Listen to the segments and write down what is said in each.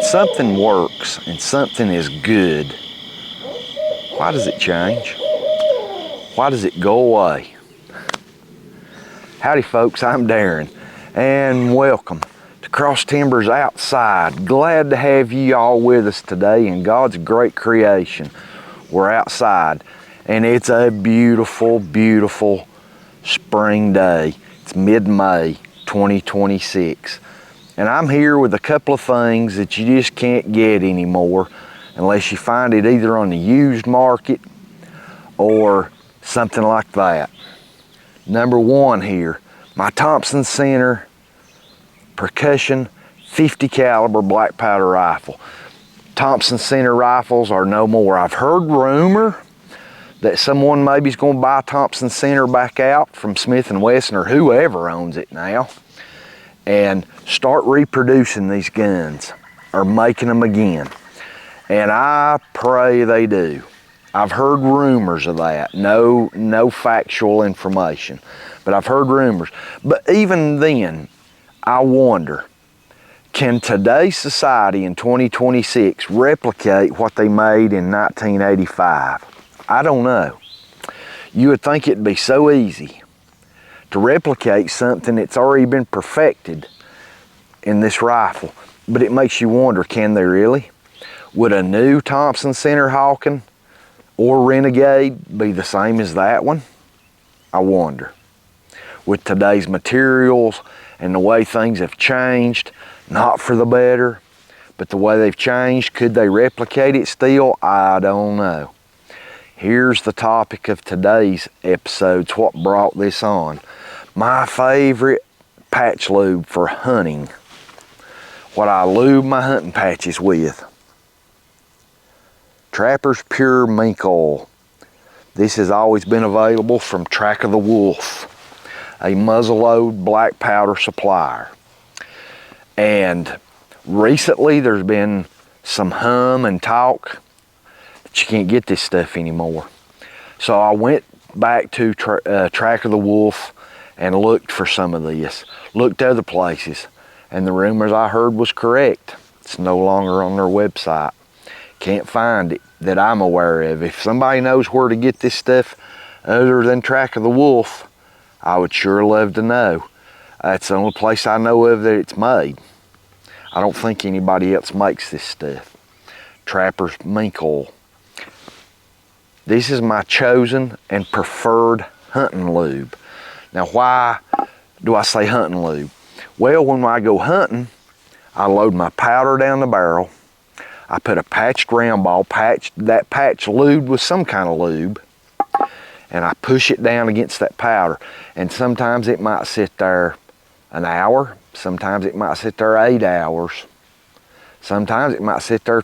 something works and something is good, why does it change? Why does it go away? Howdy folks, I'm Darren, and welcome to Cross Timbers Outside. Glad to have you all with us today in God's great creation. We're outside, and it's a beautiful, beautiful spring day. It's mid-May 2026. And I'm here with a couple of things that you just can't get anymore unless you find it either on the used market or something like that. Number one here, my Thompson Center percussion 50 caliber black powder rifle. Thompson Center rifles are no more. I've heard rumor that someone maybe is going to buy Thompson Center back out from Smith & Wesson or whoever owns it now and start reproducing these guns or making them again. And I pray they do. I've heard rumors of that. No factual information, but I've heard rumors. But even then, I wonder, can today's society in 2026 replicate what they made in 1985? I don't know. You would think it'd be so easy to replicate something that's already been perfected in this rifle, but it makes you wonder, can they really? Would a new Thompson Center Hawken or Renegade be the same as that one? I wonder. With today's materials and the way things have changed, not for the better, but the way they've changed, could they replicate it still? I don't know. Here's the topic of today's episode. It's what brought this on. My favorite patch lube for hunting. What I lube my hunting patches with. Trapper's Pure Mink Oil. This has always been available from Track of the Wolf, a muzzleload black powder supplier. And recently there's been some hum and talk that you can't get this stuff anymore. So I went back to Track of the Wolf and looked for some of this, looked other places, and the rumors I heard was correct. It's no longer on their website. Can't find it that I'm aware of. If somebody knows where to get this stuff other than Track of the Wolf, I would sure love to know. That's the only place I know of that it's made. I don't think anybody else makes this stuff. Trapper's Mink Oil. This is my chosen and preferred hunting lube. Now, why do I say hunting lube? Well, when I go hunting, I load my powder down the barrel. I put a patched round ball, that patch lubed with some kind of lube, and I push it down against that powder. And sometimes it might sit there an hour. Sometimes it might sit there 8 hours. Sometimes it might sit there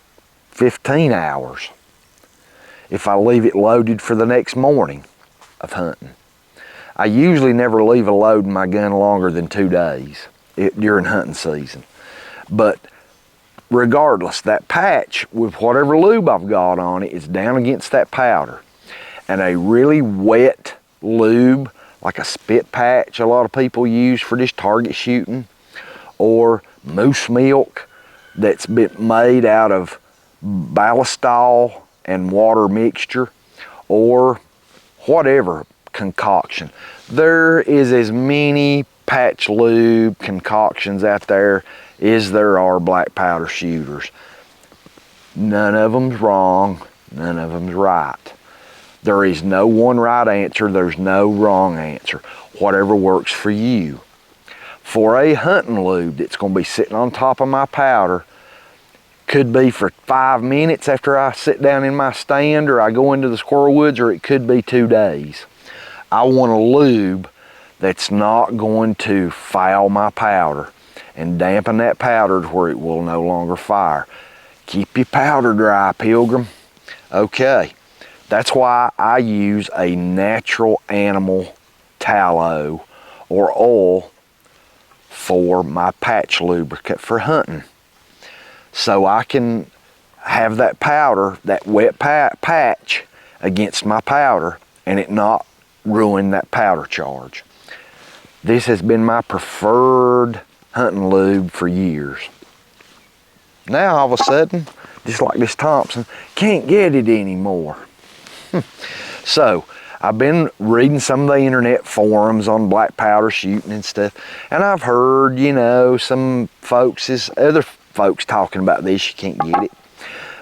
15 hours if I leave it loaded for the next morning of hunting. I usually never leave a load in my gun longer than 2 days during hunting season. But regardless, that patch with whatever lube I've got on it is down against that powder. And a really wet lube, like a spit patch a lot of people use for just target shooting, or moose milk that's been made out of ballistol and water mixture, or whatever concoction. There is as many patch lube concoctions out there as there are black powder shooters. None of them's wrong, none of them's right. There is no one right answer, there's no wrong answer. Whatever works for you. For a hunting lube that's going to be sitting on top of my powder, could be for 5 minutes after I sit down in my stand or I go into the squirrel woods, or it could be 2 days. I want a lube that's not going to foul my powder and dampen that powder to where it will no longer fire. Keep your powder dry, Pilgrim. Okay, that's why I use a natural animal tallow or oil for my patch lubricant for hunting. So I can have that powder, that wet patch against my powder, and it not ruin that powder charge. This has been my preferred hunting lube for years. Now all of a sudden, just like this Thompson, can't get it anymore. So I've been reading some of the internet forums on black powder shooting and stuff, and I've heard, you know, some other folks talking about this, you can't get it.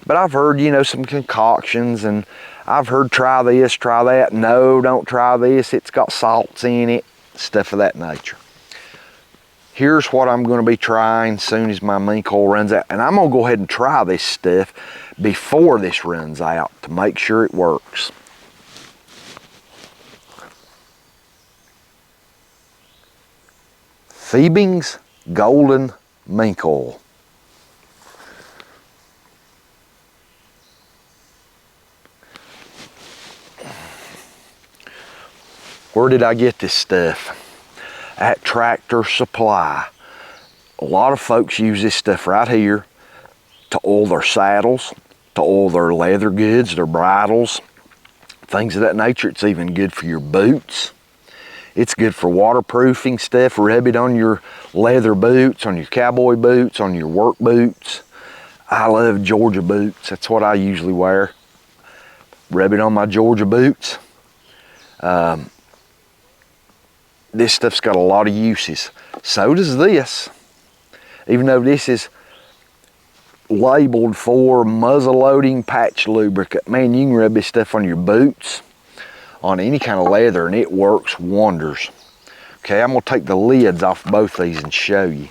But I've heard, you know, some concoctions, and I've heard try this, try that. No, don't try this, it's got salts in it, stuff of that nature. Here's what I'm going to be trying as soon as my mink oil runs out. And I'm going to go ahead and try this stuff before this runs out to make sure it works. Fiebing's Golden Mink Oil. Where did I get this stuff? At Tractor Supply. A lot of folks use this stuff right here to oil their saddles, to oil their leather goods, their bridles, things of that nature. It's even good for your boots. It's good for waterproofing stuff. Rub it on your leather boots, on your cowboy boots, on your work boots. I love Georgia boots. That's what I usually wear. Rub it on my Georgia boots. This stuff's got a lot of uses. So does this. Even though this is labeled for muzzle loading patch lubricant. Man, you can rub this stuff on your boots, on any kind of leather, and it works wonders. Okay, I'm gonna take the lids off both these and show you.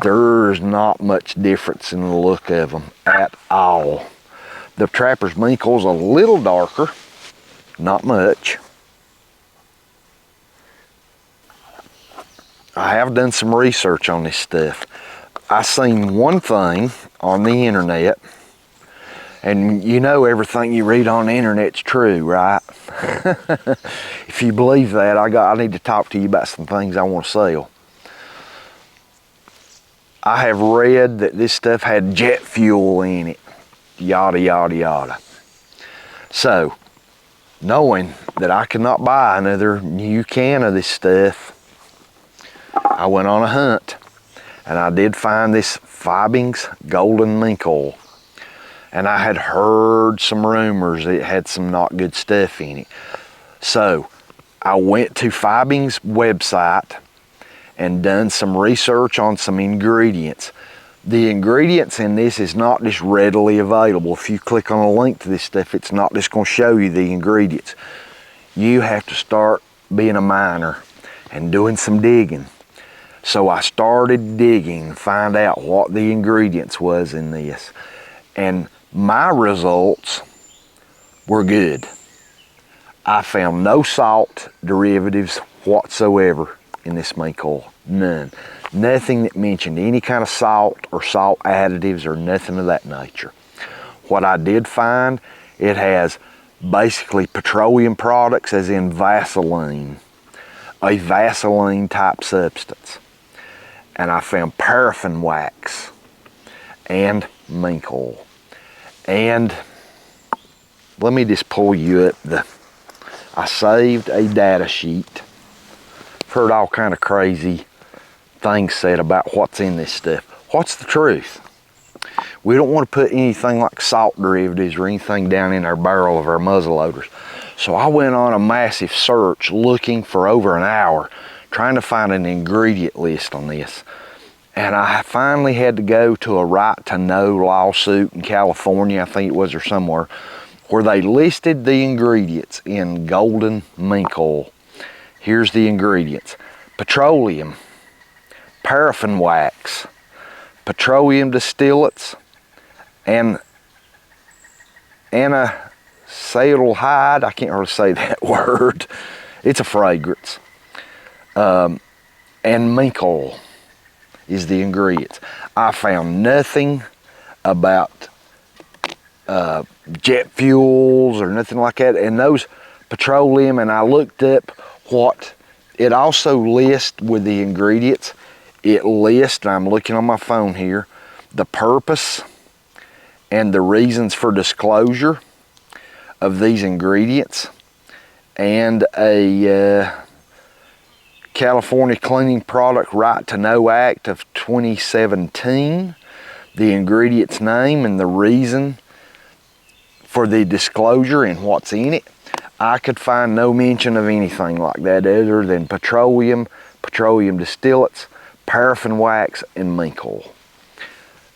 There's not much difference in the look of them at all. The Trapper's Mink Oil's a little darker, not much. I have done some research on this stuff. I seen one thing on the internet, and you know everything you read on the internet's true, right? If you believe that, I need to talk to you about some things I want to sell. I have read that this stuff had jet fuel in it, yada, yada, yada. So, knowing that I could not buy another new can of this stuff, I went on a hunt, and I did find this Fiebing's Golden Mink Oil. And I had heard some rumors it had some not good stuff in it. So I went to Fiebing's website and done some research on some ingredients. The ingredients in this is not just readily available. If you click on a link to this stuff, it's not just going to show you the ingredients. You have to start being a miner and doing some digging. So I started digging to find out what the ingredients was in this. And my results were good. I found no salt derivatives whatsoever in this mink oil. None. Nothing that mentioned any kind of salt or salt additives or nothing of that nature. What I did find, it has basically petroleum products, as in Vaseline, a Vaseline type substance. And I found paraffin wax and mink oil. And let me just pull you up I saved a data sheet. I've heard all kind of crazy things said about what's in this stuff. What's the truth? We don't want to put anything like salt derivatives or anything down in our barrel of our muzzle loaders. So I went on a massive search looking for over an hour trying to find an ingredient list on this. And I finally had to go to a right to know lawsuit in California, I think it was, or somewhere, where they listed the ingredients in Golden Mink Oil. Here's the ingredients: petroleum, paraffin wax, petroleum distillates, and anacetaldehyde. I can't really say that word. It's a fragrance. And mink oil is the ingredients. I found nothing about jet fuels or nothing like that. And those petroleum, and I looked up what it also lists with the ingredients. It lists, and I'm looking on my phone here, the purpose and the reasons for disclosure of these ingredients, and a California Cleaning Product Right to Know Act of 2017 the ingredient's name and the reason for the disclosure and what's in it, I could find no mention of anything like that other than petroleum, petroleum distillates, paraffin wax, and mink oil.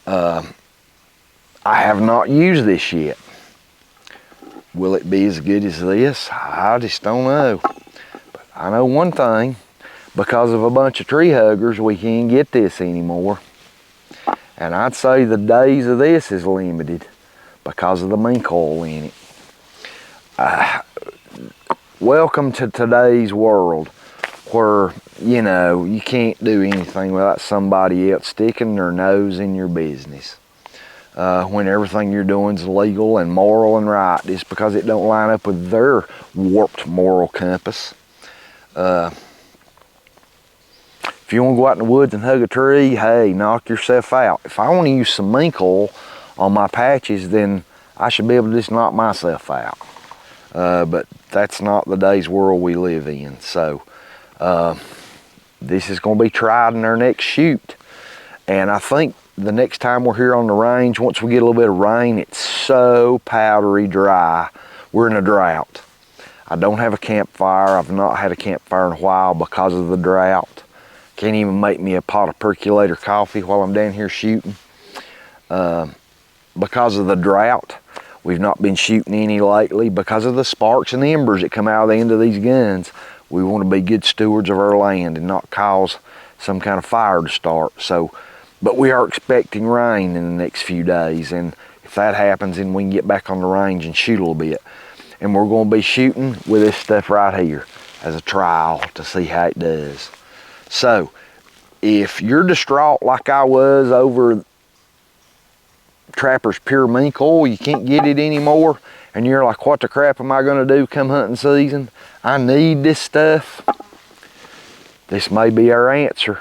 I have not used this yet. Will it be as good as this? I just don't know. But I know one thing, because of a bunch of tree huggers, we can't get this anymore. And I'd say the days of this is limited because of the mink oil in it. Welcome to today's world where, you know, you can't do anything without somebody else sticking their nose in your business. When everything you're doing is legal and moral and right, just because it don't line up with their warped moral compass. If you want to go out in the woods and hug a tree, hey, knock yourself out. If I want to use some mink oil on my patches, then I should be able to just knock myself out. But that's not the day's world we live in. So this is going to be tried in our next shoot. And I think the next time we're here on the range, once we get a little bit of rain, it's so powdery dry. We're in a drought. I don't have a campfire. I've not had a campfire in a while because of the drought. Can't even make me a pot of percolator coffee while I'm down here shooting. Because of the drought, we've not been shooting any lately. Because of the sparks and the embers that come out of the end of these guns, we want to be good stewards of our land and not cause some kind of fire to start. So, but we are expecting rain in the next few days, and if that happens, then we can get back on the range and shoot a little bit. And we're going to be shooting with this stuff right here as a trial to see how it does. So, if you're distraught like I was over Trapper's Pure Mink Oil, you can't get it anymore, and you're like, what the crap am I going to do come hunting season? I need this stuff. This may be our answer.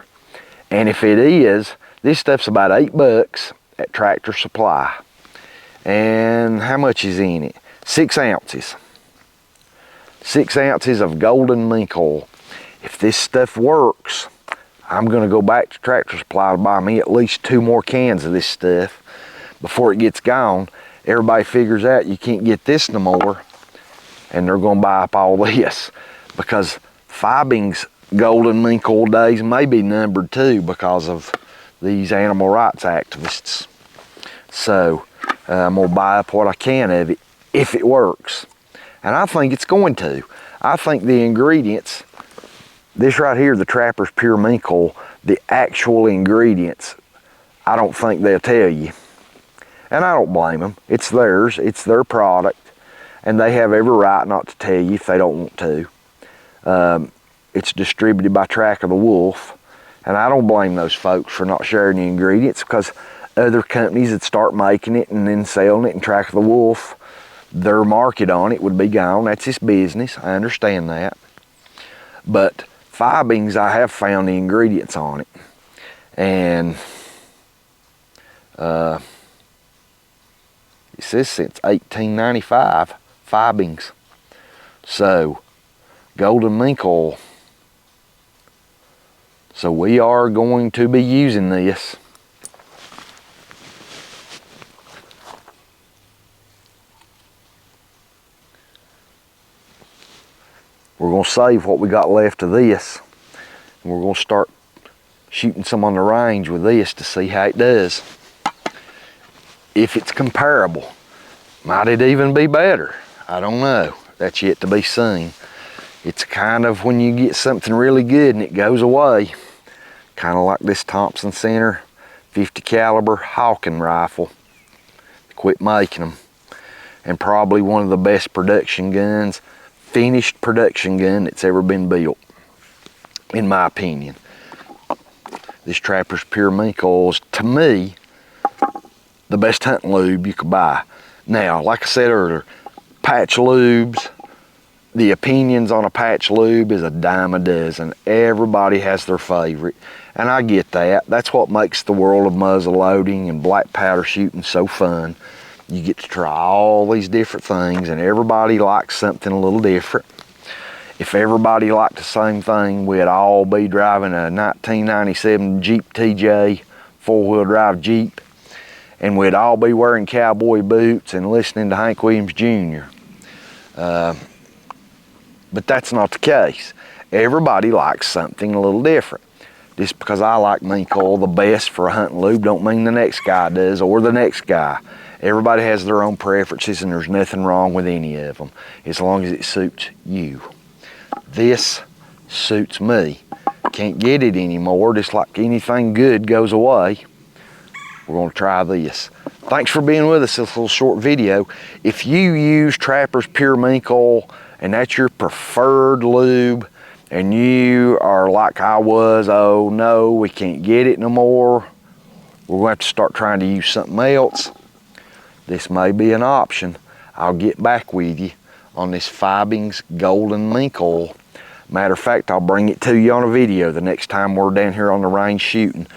And if it is, this stuff's about $8 at Tractor Supply. And how much is in it? 6 ounces. 6 ounces of golden mink oil. If this stuff works, I'm going to go back to Tractor Supply to buy me at least 2 more cans of this stuff before it gets gone. Everybody figures out you can't get this no more, and they're going to buy up all this, because Fibing's golden mink oil days may be numbered too because of these animal rights activists. So I'm going to buy up what I can of it if it works. And I think it's going to. I think the ingredients, this right here, the Trapper's Pure Mink Oil, the actual ingredients, I don't think they'll tell you. And I don't blame them. It's theirs, it's their product, and they have every right not to tell you if they don't want to. It's distributed by Track of the Wolf, and I don't blame those folks for not sharing the ingredients, because other companies that start making it and then selling it, and Track of the Wolf, their market on it would be gone. That's his business. I understand that. But Fibing's, I have found the ingredients on it, and it says since 1895, Fibing's. So, golden mink oil. So we are going to be using this. We're going to save what we got left of this, and we're going to start shooting some on the range with this to see how it does. If it's comparable, might it even be better? I don't know. That's yet to be seen. It's kind of when you get something really good and it goes away, kind of like this Thompson Center 50 caliber Hawking rifle. Quit making them. And probably one of the best production guns, finished production gun that's ever been built, in my opinion. This Trapper's Pure Mink Oil is, to me, the best hunting lube you could buy. Now, like I said earlier, patch lubes, the opinions on a patch lube is a dime a dozen. Everybody has their favorite, and I get that. That's what makes the world of muzzle loading and black powder shooting so fun. You get to try all these different things, and everybody likes something a little different. If everybody liked the same thing, we'd all be driving a 1997 Jeep TJ, 4-wheel drive Jeep, and we'd all be wearing cowboy boots and listening to Hank Williams Jr. But that's not the case. Everybody likes something a little different. Just because I like mink oil the best for a hunting lube don't mean the next guy does, or the next guy. Everybody has their own preferences, and there's nothing wrong with any of them, as long as it suits you. This suits me. Can't get it anymore, just like anything good goes away. We're gonna try this. Thanks for being with us, this little short video. If you use Trapper's Pure Mink Oil, and that's your preferred lube, and you are like I was, oh no, we can't get it no more, we're gonna have to start trying to use something else, this may be an option. I'll get back with you on this Fibings Golden Mink Oil. Matter of fact, I'll bring it to you on a video the next time we're down here on the range shooting.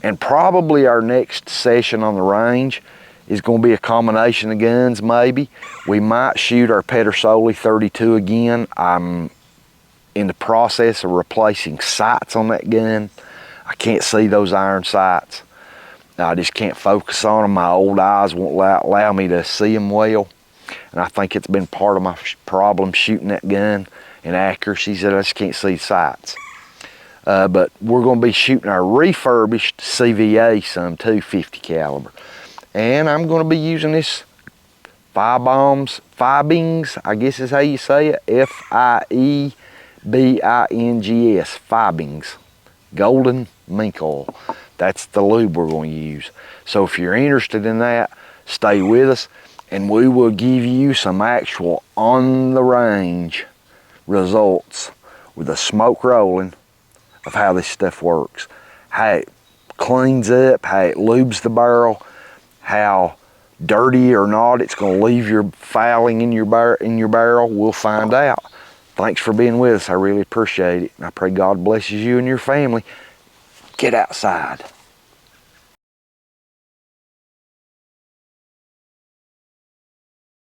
And probably our next session on the range is going to be a combination of guns, maybe. We might shoot our Pedersoli 32 again. I'm in the process of replacing sights on that gun. I can't see those iron sights. I just can't focus on them. My old eyes won't allow me to see them well. And I think it's been part of my problem shooting that gun and accuracies that I just can't see sights. But we're going to be shooting our refurbished CVA some too, 50 caliber. And I'm going to be using this Fibings, I guess is how you say it, F-I-E-B-I-N-G-S, Fibings Golden Mink Oil. That's the lube we're going to use. So if you're interested in that, stay with us, and we will give you some actual on the range results with the smoke rolling of how this stuff works, how it cleans up, how it lubes the barrel, how dirty or not it's going to leave your fouling in your barrel. We'll find out. Thanks for being with us. I really appreciate it. And I pray God blesses you and your family. Get outside.